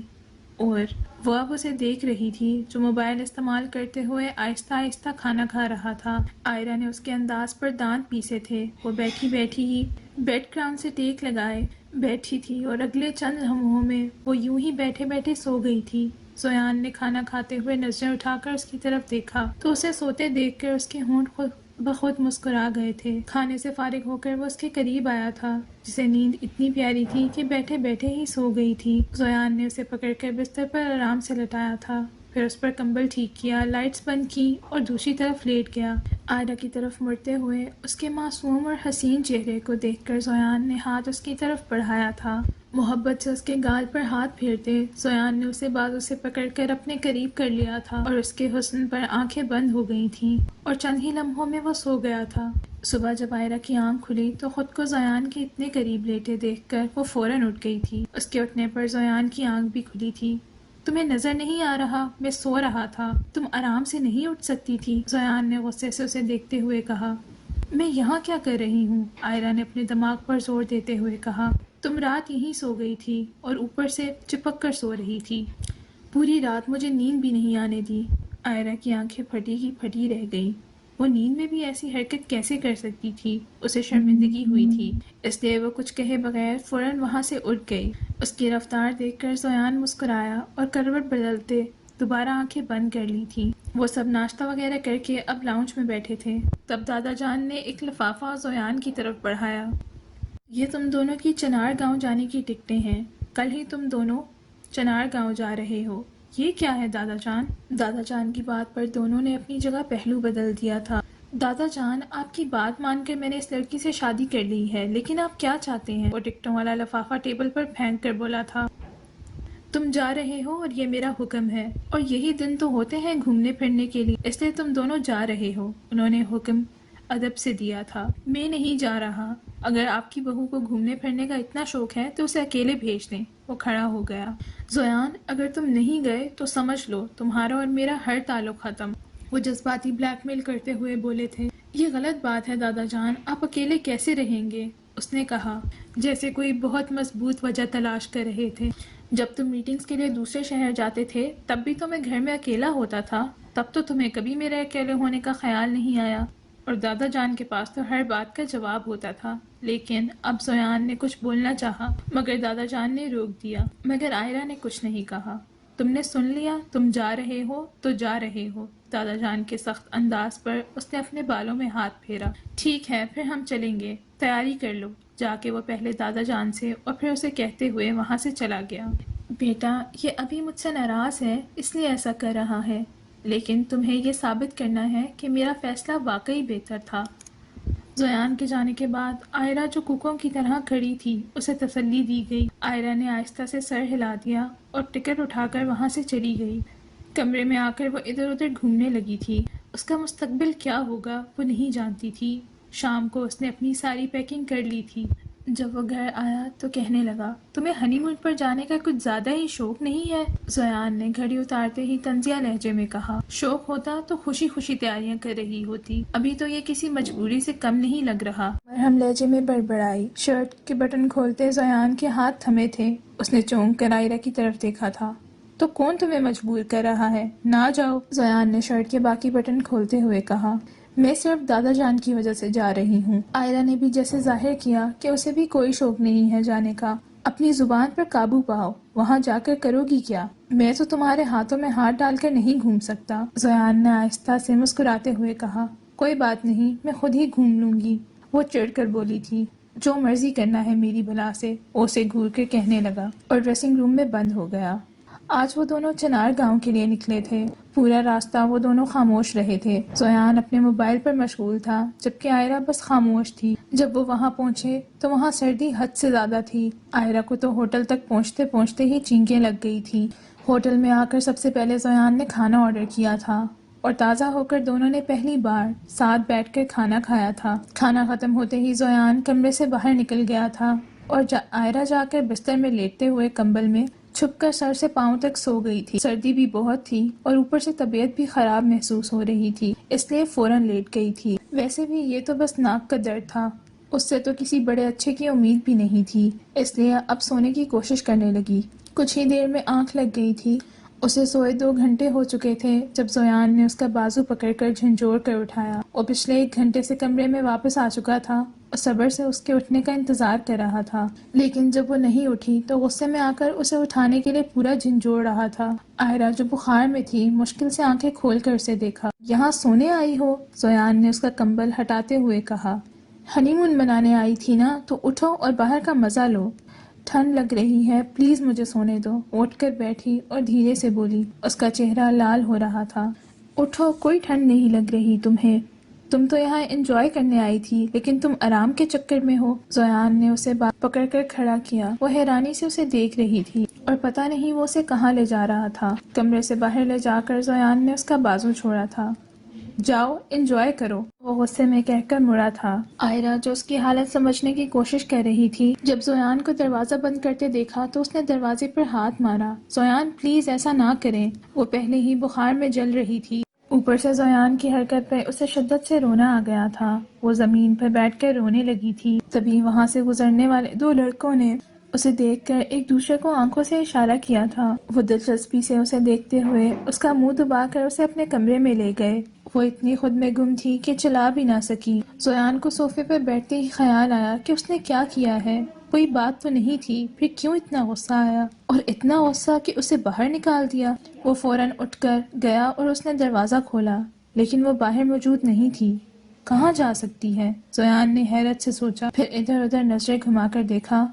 A: اور وہ اب اسے دیکھ رہی تھی جو موبائل استعمال کرتے ہوئے آہستہ آہستہ کھانا کھا رہا تھا۔ عائرہ نے اس کے انداز پر دانت پیسے تھے۔ وہ بیٹھی بیٹھی ہی بیڈ کران سے ٹیک لگائے بیٹھی تھی اور اگلے چند لمحوں میں وہ یوں ہی بیٹھے بیٹھے سو گئی تھی۔ زیان نے کھانا کھاتے ہوئے نظریں اٹھا کر اس کی طرف دیکھا تو اسے سوتے دیکھ کر اس کے ہونٹ خود بخود مسکرا گئے تھے۔ کھانے سے فارغ ہو کر وہ اس کے قریب آیا تھا، جسے نیند اتنی پیاری تھی کہ بیٹھے بیٹھے ہی سو گئی تھی۔ زیان نے اسے پکڑ کر بستر پر آرام سے لٹایا تھا، پھر اس پر کمبل ٹھیک کیا، لائٹس بند کی اور دوسری طرف لیٹ گیا۔ عائرہ کی طرف مڑتے ہوئے اس کے معصوم اور حسین چہرے کو دیکھ کر زیان نے ہاتھ اس کی طرف بڑھایا تھا۔ محبت سے اس کے گال پر ہاتھ پھیرتے زیان نے اسے بازو سے پکڑ کر اپنے قریب کر لیا تھا اور اس کے حسن پر آنکھیں بند ہو گئی تھیں اور چند ہی لمحوں میں وہ سو گیا تھا۔ صبح جب عائرہ کی آنکھ کھلی تو خود کو زیان کے اتنے قریب لیٹے دیکھ کر وہ فوراً اٹھ گئی تھی۔ اس کے اٹھنے پر زیان کی آنکھ بھی کھلی تھی۔ تمہیں نظر نہیں آ رہا میں سو رہا تھا، تم آرام سے نہیں اٹھ سکتی تھی؟ زیان نے غصے سے اسے دیکھتے ہوئے کہا۔ میں یہاں کیا کر رہی ہوں؟ عائرہ نے اپنے دماغ پر زور دیتے ہوئے کہا۔ تم رات یہیں سو گئی تھی اور اوپر سے چپک کر سو رہی تھی۔ پوری رات مجھے نیند بھی نہیں آنے دی۔ عائرہ کی آنکھیں پھٹی کی پھٹی رہ گئی۔ وہ نیند میں بھی ایسی حرکت کیسے کر سکتی تھی؟ اسے شرمندگی ہوئی تھی، اس لیے وہ کچھ کہے بغیر فوراً وہاں سے اٹھ گئی۔ اس کی رفتار دیکھ کر زیان مسکرایا اور کروٹ بدلتے دوبارہ آنکھیں بند کر لی تھی۔ وہ سب ناشتہ وغیرہ کر کے اب لاؤنج میں بیٹھے تھے، تب دادا جان نے ایک لفافہ زیان کی طرف بڑھایا۔ یہ تم دونوں کی چنار گاؤں جانے کی ٹکٹیں ہیں، کل ہی تم دونوں چنار گاؤں جا رہے ہو۔ یہ کیا ہے دادا جان؟ دادا جان کی بات پر دونوں نے اپنی جگہ پہلو بدل دیا تھا۔ دادا جان، آپ کی بات مان کر میں نے اس لڑکی سے شادی کر لی ہے، لیکن آپ کیا چاہتے ہیں؟ وہ ٹکٹوں والا لفافہ ٹیبل پر پھینک کر بولا تھا۔ تم جا رہے ہو اور یہ میرا حکم ہے، اور یہی دن تو ہوتے ہیں گھومنے پھرنے کے لیے، اس لیے تم دونوں جا رہے ہو۔ انہوں نے حکم ادب سے دیا تھا۔ میں نہیں جا رہا۔ اگر آپ کی بہو کو گھومنے پھرنے کا اتنا شوق ہے تو اسے اکیلے بھیج دیں۔ وہ کھڑا ہو گیا۔ زیان، اگر تم نہیں گئے تو سمجھ لو تمہارا اور میرا ہر تعلق ختم۔ وہ جذباتی بلیک میل کرتے ہوئے بولے تھے۔ یہ غلط بات ہے دادا جان، آپ اکیلے کیسے رہیں گے؟ اس نے کہا، جیسے کوئی بہت مضبوط وجہ تلاش کر رہے تھے۔ جب تم میٹنگز کے لیے دوسرے شہر جاتے تھے تب بھی تو میں گھر میں اکیلا ہوتا تھا، تب تو تمہیں کبھی میرے اکیلے ہونے کا خیال نہیں آیا، اور دادا جان کے پاس تو ہر بات کا جواب ہوتا تھا۔ لیکن اب زیان نے کچھ بولنا چاہا مگر دادا جان نے روک دیا۔ مگر عائرہ نے کچھ نہیں کہا۔ تم نے سن لیا، تم جا رہے ہو تو جا رہے ہو، دادا جان کے سخت انداز پر اس نے اپنے بالوں میں ہاتھ پھیرا۔ ٹھیک ہے پھر ہم چلیں گے، تیاری کر لو۔ جا کے وہ پہلے دادا جان سے اور پھر اسے کہتے ہوئے وہاں سے چلا گیا۔ بیٹا یہ ابھی مجھ سے ناراض ہے اس لیے ایسا کر رہا ہے، لیکن تمہیں یہ ثابت کرنا ہے کہ میرا فیصلہ واقعی بہتر تھا۔ زیان کے جانے کے بعد آئرہ جو ککوں کی طرح کھڑی تھی اسے تسلی دی گئی۔ آئرہ نے آہستہ سے سر ہلا دیا اور ٹکٹ اٹھا کر وہاں سے چلی گئی۔ کمرے میں آ کر وہ ادھر ادھر گھومنے لگی تھی۔ اس کا مستقبل کیا ہوگا وہ نہیں جانتی تھی۔ شام کو اس نے اپنی ساری پیکنگ کر لی تھی۔ جب وہ گھر آیا تو کہنے لگا، تمہیں ہنی مون پر جانے کا کچھ زیادہ ہی شوق نہیں ہے؟ زیان نے گھڑی اتارتے ہی طنزیہ لہجے میں کہا، شوق ہوتا تو خوشی خوشی تیاریاں کر رہی ہوتی، ابھی تو یہ کسی مجبوری سے کم نہیں لگ رہا۔ مرہم لہجے میں بڑبڑائی۔ شرٹ کے بٹن کھولتے زیان کے ہاتھ تھمے تھے۔ اس نے چونک کر آئرہ کی طرف دیکھا تھا۔ تو کون تمہیں مجبور کر رہا ہے؟ نہ جاؤ۔ زیان نے شرٹ کے باقی بٹن کھولتے ہوئے کہا، میں صرف دادا جان کی وجہ سے جا رہی ہوں۔ آئرہ نے بھی جیسے ظاہر کیا کہ اسے بھی کوئی شوق نہیں ہے جانے کا۔ اپنی زبان پر قابو پاؤ، وہاں جا کر کرو گی کیا؟ میں تو تمہارے ہاتھوں میں ہاتھ ڈال کر نہیں گھوم سکتا۔ زیان نے آہستہ سے مسکراتے ہوئے کہا، کوئی بات نہیں، میں خود ہی گھوم لوں گی۔ وہ چڑھ کر بولی تھی، جو مرضی کرنا ہے میری بلا سے، وہ اسے گھور کر کہنے لگا اور ڈریسنگ روم میں بند ہو گیا۔ آج وہ دونوں چنار گاؤں کے لیے نکلے تھے۔ پورا راستہ وہ دونوں خاموش رہے تھے۔ زیان اپنے موبائل پر مشغول تھا جبکہ آئرہ بس خاموش تھی۔ جب وہ وہاں پہنچے تو وہاں سردی حد سے زیادہ تھی۔ آئرہ کو تو ہوٹل تک پہنچتے پہنچتے ہی چینکیں لگ گئی تھی۔ ہوٹل میں آ کر سب سے پہلے زیان نے کھانا آرڈر کیا تھا اور تازہ ہو کر دونوں نے پہلی بار ساتھ بیٹھ کر کھانا کھایا تھا۔ کھانا ختم ہوتے ہی زیان کمرے سے باہر نکل گیا تھا اور آئرہ جا کر بستر میں لیٹتے ہوئے کمبل میں چھپ کر سر سے پاؤں تک سو گئی تھی۔ سردی بھی بہت تھی اور اوپر سے طبیعت بھی خراب محسوس ہو رہی تھی، اس لیے فوراً لیٹ گئی تھی۔ ویسے بھی یہ تو بس ناک کا درد تھا، اس سے تو کسی بڑے اچھے کی امید بھی نہیں تھی، اس لیے اب سونے کی کوشش کرنے لگی۔ کچھ ہی دیر میں آنکھ لگ گئی تھی۔ اسے سوئے 2 گھنٹے ہو چکے تھے جب زیان نے اس کا بازو پکڑ کر جھنجھوڑ کر اٹھایا۔ وہ پچھلے 1 گھنٹے سے کمرے میں واپس آ چکا تھا اور صبر سے اس کے اٹھنے کا انتظار کر رہا تھا، لیکن جب وہ نہیں اٹھی تو غصے میں آ کر اسے اٹھانے کے لیے پورا جھنجھوڑ رہا تھا۔ آئرہ جو بخار میں تھی مشکل سے آنکھیں کھول کر اسے دیکھا۔ یہاں سونے آئی ہو؟ زیان نے اس کا کمبل ہٹاتے ہوئے کہا۔ ہنی مون منانے آئی تھی نا، تو اٹھو اور باہر کا مزہ لو۔ ٹھنڈ لگ رہی ہے، پلیز مجھے سونے دو۔ اٹھ کر بیٹھی اور دھیرے سے بولی۔ اس کا چہرہ لال ہو رہا تھا۔ اٹھو، کوئی ٹھنڈ نہیں لگ رہی تمہیں، تم تو یہاں انجوائے کرنے آئی تھی، لیکن تم آرام کے چکر میں ہو۔ زیان نے اسے پکڑ کر کھڑا کیا۔ وہ حیرانی سے اسے دیکھ رہی تھی اور پتہ نہیں وہ اسے کہاں لے جا رہا تھا۔ کمرے سے باہر لے جا کر زیان نے اس کا بازو چھوڑا تھا۔ جاؤ انجوائے کرو، وہ غصے میں کہہ کر مڑا تھا۔ آئرہ جو اس کی حالت سمجھنے کی کوشش کر رہی تھی، جب زیان کو دروازہ بند کرتے دیکھا تو اس نے دروازے پر ہاتھ مارا۔ زیان پلیز ایسا نہ کریں، وہ پہلے ہی بخار میں جل رہی تھی۔ اوپر سے زیان کی حرکت پہ اسے شدت سے رونا آ گیا تھا۔ وہ زمین پر بیٹھ کر رونے لگی تھی۔ تبھی وہاں سے گزرنے والے 2 لڑکوں نے اسے دیکھ کر ایک دوسرے کو آنکھوں سے اشارہ کیا تھا۔ وہ دلچسپی سے اسے دیکھتے ہوئے اس کا منہ دبا کر اسے اپنے کمرے میں لے گئے۔ وہ اتنی خود میں گم تھی کہ چلا بھی نہ سکی۔ زیان کو صوفے پر بیٹھتے ہی خیال آیا کہ اس نے کیا کیا ہے، کوئی بات تو نہیں تھی، پھر کیوں اتنا غصہ آیا، اور اتنا غصہ کہ اسے باہر نکال دیا۔ وہ فوراً اٹھ کر گیا اور اس نے دروازہ کھولا، لیکن وہ باہر موجود نہیں تھی۔ کہاں جا سکتی ہے؟ زیان نے حیرت سے سوچا، پھر ادھر ادھر نظریں گھما کر دیکھا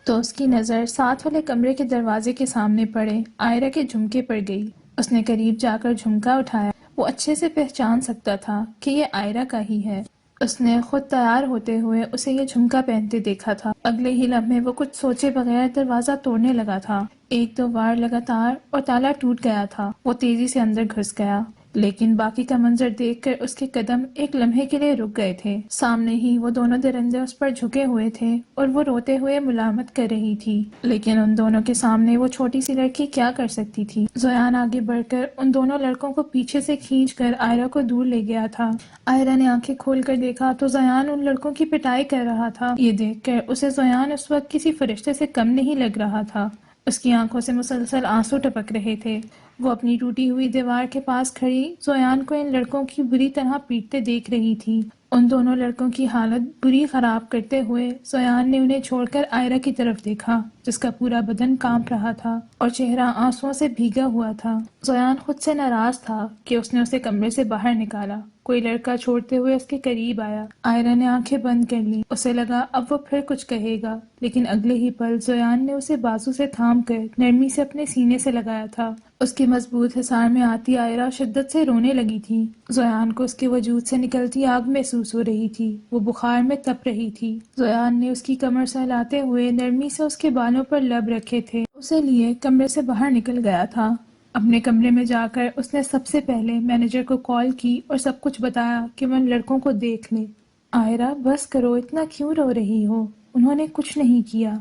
A: تو اس کی نظر ساتھ والے کمرے کے دروازے کے سامنے پڑے آئرہ کے جھمکے پر گئی۔ اس نے قریب جا کر جھمکا اٹھایا۔ وہ اچھے سے پہچان سکتا تھا کہ یہ آئرہ کا ہی ہے۔ اس نے خود تیار ہوتے ہوئے اسے یہ جھمکا پہنتے دیکھا تھا۔ اگلے ہی لمحے وہ کچھ سوچے بغیر دروازہ توڑنے لگا تھا۔ 1-2 بار لگاتار اور تالا ٹوٹ گیا تھا۔ وہ تیزی سے اندر گھس گیا، لیکن باقی کا منظر دیکھ کر اس کے قدم ایک لمحے کے لیے رک گئے تھے۔ سامنے ہی وہ دونوں درندے اس پر جھکے ہوئے تھے اور وہ روتے ہوئے ملامت کر رہی تھی، لیکن ان دونوں کے سامنے وہ چھوٹی سی لڑکی کیا کر سکتی تھی؟ زیان آگے بڑھ کر ان دونوں لڑکوں کو پیچھے سے کھینچ کر آئرہ کو دور لے گیا تھا۔ آئرہ نے آنکھیں کھول کر دیکھا تو زیان ان لڑکوں کی پٹائی کر رہا تھا۔ یہ دیکھ کر اسے زیان اس وقت کسی فرشتے سے کم نہیں لگ رہا تھا۔ اس کی آنکھوں سے مسلسل آنسو ٹپک رہے تھے۔ وہ اپنی ٹوٹی ہوئی دیوار کے پاس کھڑی زیان کو ان لڑکوں کی بری طرح پیٹتے دیکھ رہی تھی۔ ان دونوں لڑکوں کی حالت بری خراب کرتے ہوئے زیان نے انہیں چھوڑ کر آئرہ کی طرف دیکھا، جس کا پورا بدن کانپ رہا تھا اور چہرہ آنسوؤں سے بھیگا ہوا تھا۔ زیان خود سے ناراض تھا کہ اس نے اسے کمرے سے باہر نکالا۔ کوئی لڑکا چھوڑتے ہوئے اس کے قریب آیا۔ آئرہ نے آنکھیں بند کر لیں۔ اسے لگا اب وہ پھر کچھ کہے گا، لیکن اگلے ہی پل زیان نے اسے بازو سے تھام کر نرمی سے اپنے سینے سے لگایا تھا۔ اس کے مضبوط حصار میں آتی آئرہ شدت سے رونے لگی تھی۔ زیان کو اس کے وجود سے نکلتی آگ محسوس ہو رہی تھی، وہ بخار میں تپ رہی تھی۔ زیان نے اس کی کمر سہلاتے ہوئے نرمی سے اس کے بالوں پر لب رکھے تھے، اسے لیے کمرے سے باہر نکل گیا تھا۔ اپنے کمرے میں جا کر اس نے سب سے پہلے مینیجر کو کال کی اور سب کچھ بتایا کہ وہ ان لڑکوں کو دیکھ لے۔ آئرہ بس کرو، اتنا کیوں رو رہی ہو؟ انہوں نے کچھ نہیں کیا۔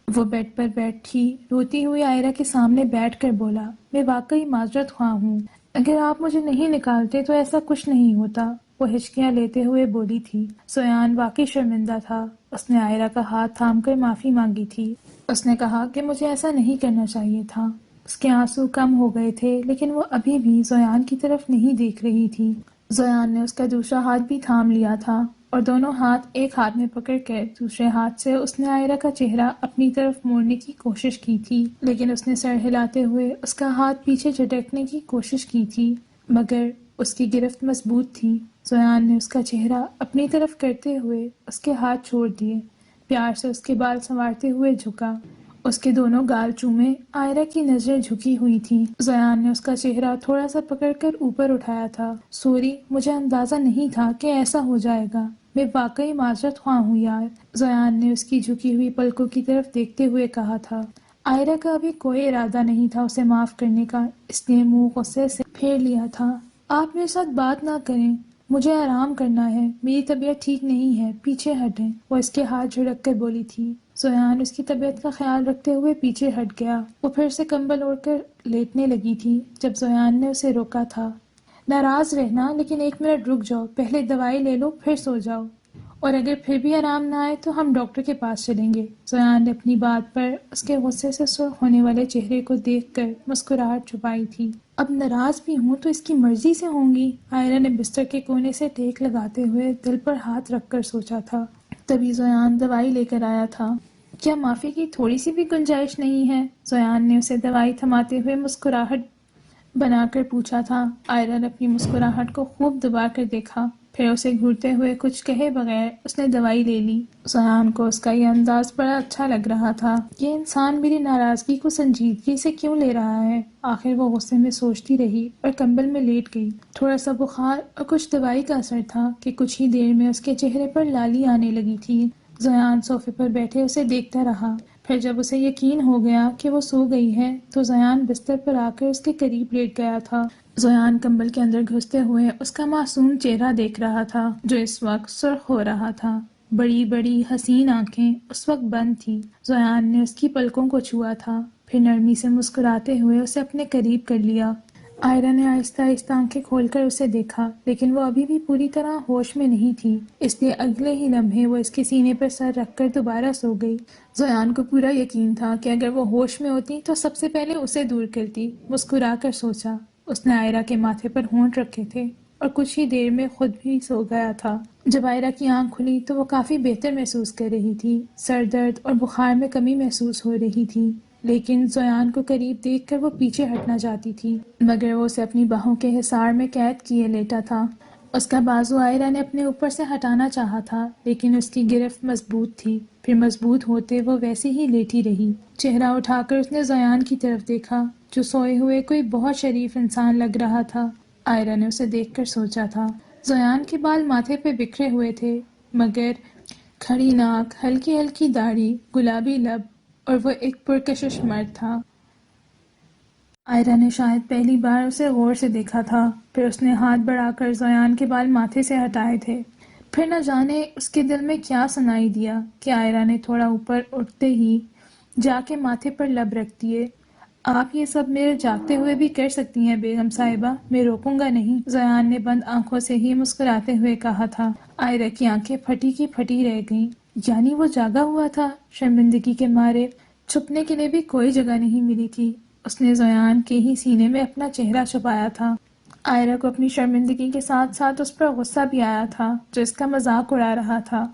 A: وہ بیڈ پر بیٹھی روتی ہوئی آئرہ کے سامنے بیٹھ کر بولا، میں واقعی معذرت خواہ ہوں، اگر آپ مجھے نہیں نکالتے تو ایسا کچھ نہیں ہوتا۔ وہ ہچکیاں لیتے ہوئے بولی تھی۔ زیان واقعی شرمندہ تھا۔ اس نے آئرہ کا ہاتھ تھام کر معافی مانگی تھی۔ اس نے کہا کہ مجھے ایسا نہیں کرنا چاہیے تھا۔ اس کے آنسو کم ہو گئے تھے، لیکن وہ ابھی بھی زیان کی طرف نہیں دیکھ رہی تھی۔ زیان نے اس کا دوسرا ہاتھ بھی تھام لیا تھا اور دونوں ہاتھ ایک ہاتھ میں پکڑ کر دوسرے ہاتھ سے اس نے آئرہ کا چہرہ اپنی طرف موڑنے کی کوشش کی تھی، لیکن اس نے سر ہلاتے ہوئے اس کا ہاتھ پیچھے جھٹکنے کی کوشش کی تھی، مگر اس کی گرفت مضبوط تھی۔ زیان نے اس کا چہرہ اپنی طرف کرتے ہوئے اس کے ہاتھ چھوڑ دیے، پیار سے اس کے بال سنوارتے ہوئے جھکا، اس کے دونوں گال چومے۔ آئرہ کی نظریں جھکی ہوئی تھیں۔ زیان نے اس کا چہرہ تھوڑا سا پکڑ کر اوپر اٹھایا تھا۔ سوری، مجھے اندازہ نہیں تھا کہ ایسا ہو جائے گا، میں واقعی معذرت خواہ ہوں یار، زیان نے اس کی جھکی ہوئی پلکوں کی طرف دیکھتے ہوئے کہا تھا۔ آئرہ کا ابھی کوئی ارادہ نہیں تھا اسے معاف کرنے کا، اس نے منہ غصے سے پھیر لیا تھا۔ آپ میرے ساتھ بات نہ کریں، مجھے آرام کرنا ہے، میری طبیعت ٹھیک نہیں ہے، پیچھے ہٹیں، وہ اس کے ہاتھ جھڑک کر بولی تھی۔ زیان اس کی طبیعت کا خیال رکھتے ہوئے پیچھے ہٹ گیا۔ وہ پھر سے کمبل اوڑھ کر لیٹنے لگی تھی جب زیان نے اسے روکا تھا۔ ناراض رہنا، لیکن 1 منٹ رک جاؤ، پہلے دوائی لے لو پھر سو جاؤ، اور اگر پھر بھی آرام نہ آئے تو ہم ڈاکٹر کے پاس چلیں گے۔ زیان نے اپنی بات پر اس کے غصے سے سرخ ہونے والے چہرے کو دیکھ کر مسکراہٹ چھپائی تھی۔ اب ناراض بھی ہوں تو اس کی مرضی سے ہوں گی، آئرہ نے بستر کے کونے سے ٹیک لگاتے ہوئے دل پر ہاتھ رکھ کر سوچا تھا۔ تبھی زیان دوائی لے کر آیا تھا۔ کیا معافی کی تھوڑی سی بھی گنجائش نہیں ہے؟ زیان نے اسے دوائی تھماتے ہوئے مسکراہٹ بنا کر پوچھا تھا۔ آئرہ نے اپنی مسکراہٹ کو خوب دبا کر دیکھا، پھر اسے گھورتے ہوئے کچھ کہے بغیر اس نے دوائی لے لی۔ زیان کو اس کا یہ انداز بڑا اچھا لگ رہا تھا۔ یہ انسان میری ناراضگی کو سنجیدگی سے کیوں لے رہا ہے؟ آخر وہ غصے میں سوچتی رہی اور کمبل میں لیٹ گئی۔ تھوڑا سا بخار اور کچھ دوائی کا اثر تھا کہ کچھ ہی دیر میں اس کے چہرے پر لالی آنے لگی تھی۔ زیان صوفے پر بیٹھے اسے دیکھتا رہا، پھر جب اسے یقین ہو گیا کہ وہ سو گئی ہے تو زیان بستر پر آ کر اس کے قریب لیٹ گیا تھا۔ زیان کمبل کے اندر گھستے ہوئے اس کا معصوم چہرہ دیکھ رہا تھا جو اس وقت سرخ ہو رہا تھا۔ بڑی بڑی حسین آنکھیں اس وقت بند تھی۔ زیان نے اس کی پلکوں کو چھوا تھا، پھر نرمی سے مسکراتے ہوئے اسے اپنے قریب کر لیا۔ آئرہ نے آہستہ آہستہ آنکھیں کھول کر اسے دیکھا، لیکن وہ ابھی بھی پوری طرح ہوش میں نہیں تھی، اس لیے اگلے ہی لمحے وہ اس کے سینے پر سر رکھ کر دوبارہ سو گئی۔ زیان کو پورا یقین تھا کہ اگر وہ ہوش میں ہوتی تو سب سے پہلے اسے دور کرتی۔ مسکرا کر سوچا، اس نے آئرہ کے ماتھے پر ہونٹ رکھے تھے اور کچھ ہی دیر میں خود بھی سو گیا تھا۔ جب آئرہ کی آنکھ کھلی تو وہ کافی بہتر محسوس کر رہی تھی، سر درد اور بخار میں کمی محسوس ہو رہی تھی، لیکن زیان کو قریب دیکھ کر وہ پیچھے ہٹنا چاہتی تھی، مگر وہ اسے اپنی باہوں کے حصار میں قید کیے لیٹا تھا۔ اس کا بازو آئرہ نے اپنے اوپر سے ہٹانا چاہا تھا، لیکن اس کی گرفت مضبوط تھی، پھر مضبوط ہوتے وہ ویسے ہی لیٹی رہی۔ چہرہ اٹھا کر اس نے زیان کی طرف دیکھا جو سوئے ہوئے کوئی بہت شریف انسان لگ رہا تھا۔ آئرہ نے اسے دیکھ کر سوچا تھا۔ زیان کے بال ماتھے پہ بکھرے ہوئے تھے، مگر کھڑی ناک، ہلکی ہلکی داڑھی، گلابی لب، اور وہ ایک پرکشش مرد تھا۔ آئرہ نے شاید پہلی بار اسے غور سے دیکھا تھا، پھر اس نے ہاتھ بڑھا کر زیان کے بال ماتھے سے ہٹائے تھے۔ پھر نہ جانے اس کے دل میں کیا سنائی دیا کہ آئرہ نے تھوڑا اوپر اٹھتے ہی جا کے ماتھے پر لب رکھ دیے۔ آپ یہ سب میرے جاگتے ہوئے بھی کر سکتی ہیں بیگم صاحبہ، میں روکوں گا نہیں، زیان نے بند آنکھوں سے ہی مسکراتے ہوئے کہا تھا۔ آئرہ کی آنکھیں پھٹی کی پھٹی رہ گئیں، یعنی وہ جاگا ہوا تھا؟ شرمندگی کے مارے چھپنے کے لیے بھی کوئی جگہ نہیں ملی تھی۔ اس نے زیان کے ہی سینے میں اپنا چہرہ چھپایا تھا۔ آئرہ کو اپنی شرمندگی کے ساتھ ساتھ اس پر غصہ بھی آیا تھا جو اس کا مذاق اڑا رہا تھا۔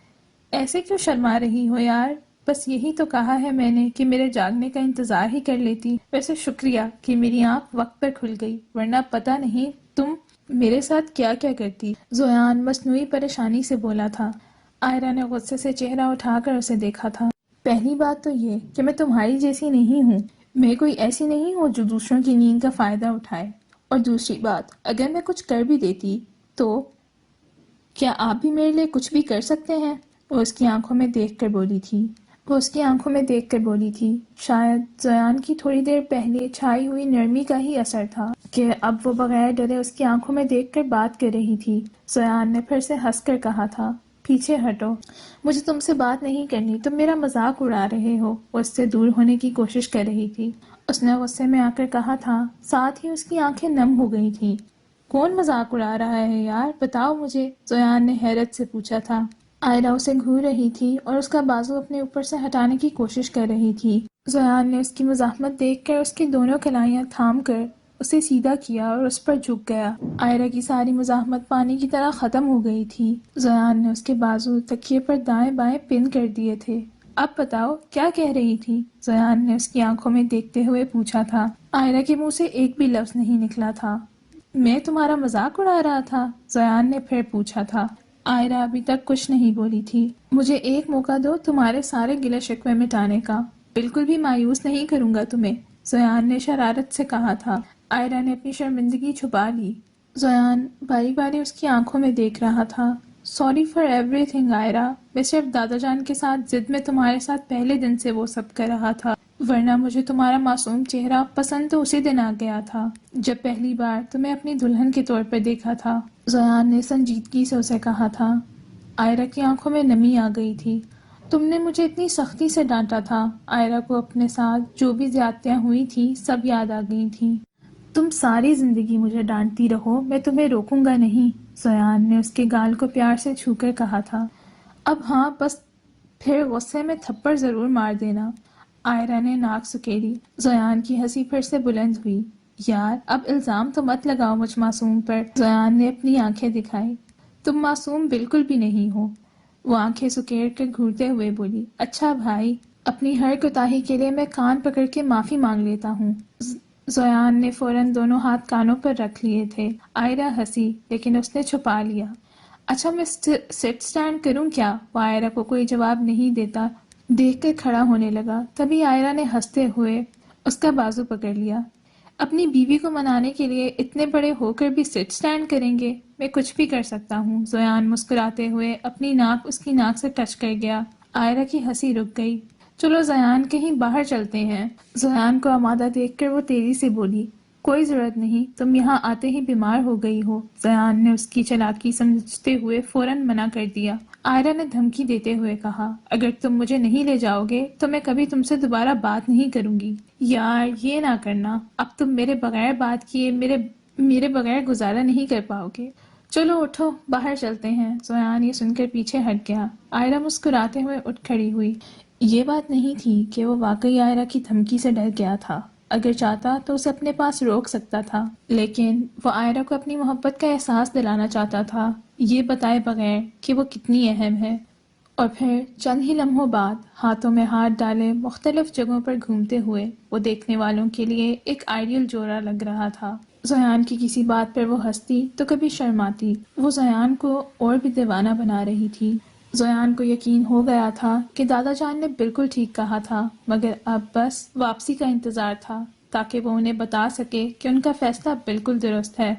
A: ایسے کیوں شرما رہی ہو یار؟ بس یہی تو کہا ہے میں نے کہ میرے جاگنے کا انتظار ہی کر لیتی۔ ویسے شکریہ کہ میری آنکھ وقت پر کھل گئی، ورنہ پتہ نہیں تم میرے ساتھ کیا کیا کرتی۔ زویان مصنوعی پریشانی سے بولا تھا۔ آئرہ نے غصے سے چہرہ اٹھا کر اسے دیکھا تھا۔ پہلی بات تو یہ کہ میں تمہاری جیسی نہیں ہوں، میں کوئی ایسی نہیں ہوں جو دوسروں کی نیند کا فائدہ اٹھائے، اور دوسری بات اگر میں کچھ کر بھی دیتی تو کیا آپ بھی میرے لیے کچھ بھی کر سکتے ہیں؟ وہ اس کی آنکھوں میں دیکھ کر بولی تھی۔ شاید زویان کی تھوڑی دیر پہلے چھائی ہوئی نرمی کا ہی اثر تھا کہ اب وہ بغیر ڈرے اس کی آنکھوں میں دیکھ کر بات کر رہی تھی۔ زویان نے پھر سے ہنس کر کہا تھا، پیچھے ہٹو، مجھے تم سے بات نہیں کرنی، تم میرا مذاق اڑا رہے ہو۔ وہ اس سے دور ہونے کی کوشش کر رہی تھی۔ اس نے غصے میں آ کر کہا تھا، ساتھ ہی اس کی آنکھیں نم ہو گئی تھیں۔ کون مذاق اڑا رہا ہے یار، بتاؤ مجھے، زویان نے حیرت سے پوچھا تھا۔ آئرہ اسے گھور رہی تھی اور اس کا بازو اپنے اوپر سے ہٹانے کی کوشش کر رہی تھی۔ زویان نے اس کی مزاحمت دیکھ کر اس کی دونوں کلائیاں تھام کر اسے سیدھا کیا اور اس پر جھک گیا۔ آئرہ کی ساری مزاحمت پانی کی طرح ختم ہو گئی تھی۔ زویان نے اس کے بازو تکیے پر دائیں بائیں پن کر دیے تھے۔ اب بتاؤ کیا کہہ رہی تھی؟ زویان نے اس کی آنکھوں میں دیکھتے ہوئے پوچھا تھا۔ آئرہ کے منہ سے ایک بھی لفظ نہیں نکلا تھا۔ میں تمہارا مذاق اڑا رہا تھا؟ زویان نے پھر پوچھا تھا۔ آئرہ ابھی تک کچھ نہیں بولی تھی۔ مجھے ایک موقع دو تمہارے سارے گلے شکوے مٹانے کا، بالکل بھی مایوس نہیں کروں گا تمہیں، زویان نے شرارت سے کہا تھا۔ آئرہ نے اپنی شرمندگی چھپا لی۔ زویان باری باری اس کی آنکھوں میں دیکھ رہا تھا۔ سوری فار ایوری تھنگ آئرہ، میں صرف دادا جان کے ساتھ ضد میں تمہارے ساتھ پہلے دن سے وہ سب کر رہا تھا، ورنہ مجھے تمہارا معصوم چہرہ پسند تو اسی دن آ گیا تھا جب پہلی بار تمہیں اپنی دلہن کے طور پر دیکھا تھا، زویان نے سنجیدگی سے اسے کہا تھا۔ آئرہ کی آنکھوں میں نمی آ گئی تھی۔ تم نے مجھے اتنی سختی سے ڈانٹا تھا۔ آئرہ کو اپنے ساتھ جو بھی زیادتیاں ہوئی تھی سب یاد آ گئی تھیں۔ تم ساری زندگی مجھے ڈانٹتی رہو، میں تمہیں روکوں گا نہیں، زویان نے اس کے گال کو پیار سے چھو کر کہا تھا۔ اب ہاں بس پھر غصے میں تھپڑ ضرور مار دینا۔ آئرہ نے ناک سکیڑی۔ زویان کی ہنسی پھر سے بلند ہوئی۔ یار اب الزام تو مت لگاؤ مجھ معصوم پر، زویان نے اپنی آنکھیں دکھائی۔ تم معصوم بالکل بھی نہیں ہو، وہ آنکھیں سکیڑ کر گھورتے ہوئے بولی۔ اچھا بھائی، اپنی ہر کوتاہی کے لیے میں کان پکڑ کے معافی مانگ لیتا ہوں۔ زویان نے فوراً دونوں ہاتھ کانوں پر رکھ لیے تھے۔ آئرہ ہنسی، لیکن اس نے چھپا لیا۔ اچھا میں سٹ سٹینڈ کروں کیا؟ وہ آئرہ کو کوئی جواب نہیں دیتا دیکھ کر کھڑا ہونے لگا۔ تبھی آئرہ نے ہنستے ہوئے اس کا بازو پکڑ لیا۔ اپنی بیوی کو منانے کے لیے اتنے بڑے ہو کر بھی سٹ سٹینڈ کریں گے؟ میں کچھ بھی کر سکتا ہوں، زویان مسکراتے ہوئے اپنی ناک اس کی ناک سے ٹچ کر گیا۔ آئرہ کی ہنسی رک گئی۔ چلو زویان کہیں باہر چلتے ہیں۔ زویان کو آمادہ دیکھ کر وہ تیزی سے بولی، کوئی ضرورت نہیں، تم یہاں آتے ہی بیمار ہو گئی ہو۔ زویان نے اس کی چالاکی سمجھتے ہوئے فوراً منع کر دیا۔ آئرہ نے دھمکی دیتے ہوئے کہا، اگر تم مجھے نہیں لے جاؤ گے تو میں کبھی تم سے دوبارہ بات نہیں کروں گی۔ یار یہ نہ کرنا، اب تم میرے بغیر بات کیے میرے بغیر گزارا نہیں کر پاؤ گے۔ چلو اٹھو باہر چلتے ہیں۔ زویان یہ سن کر پیچھے ہٹ گیا۔ آئرہ مسکراتے ہوئے اٹھ کھڑی ہوئی۔ یہ بات نہیں تھی کہ وہ واقعی آئرہ کی دھمکی سے ڈر گیا تھا، اگر چاہتا تو اسے اپنے پاس روک سکتا تھا، لیکن وہ آئرہ کو اپنی محبت کا احساس دلانا چاہتا تھا، یہ بتائے بغیر کہ وہ کتنی اہم ہے۔ اور پھر چند ہی لمحوں بعد ہاتھوں میں ہاتھ ڈالے مختلف جگہوں پر گھومتے ہوئے وہ دیکھنے والوں کے لیے ایک آئیڈیل جوڑا لگ رہا تھا۔ زویان کی کسی بات پر وہ ہنستی تو کبھی شرماتی، وہ زویان کو اور بھی دیوانہ بنا رہی تھی۔ زویان کو یقین ہو گیا تھا کہ دادا جان نے بالکل ٹھیک کہا تھا، مگر اب بس واپسی کا انتظار تھا تاکہ وہ انہیں بتا سکے کہ ان کا فیصلہ بالکل درست ہے۔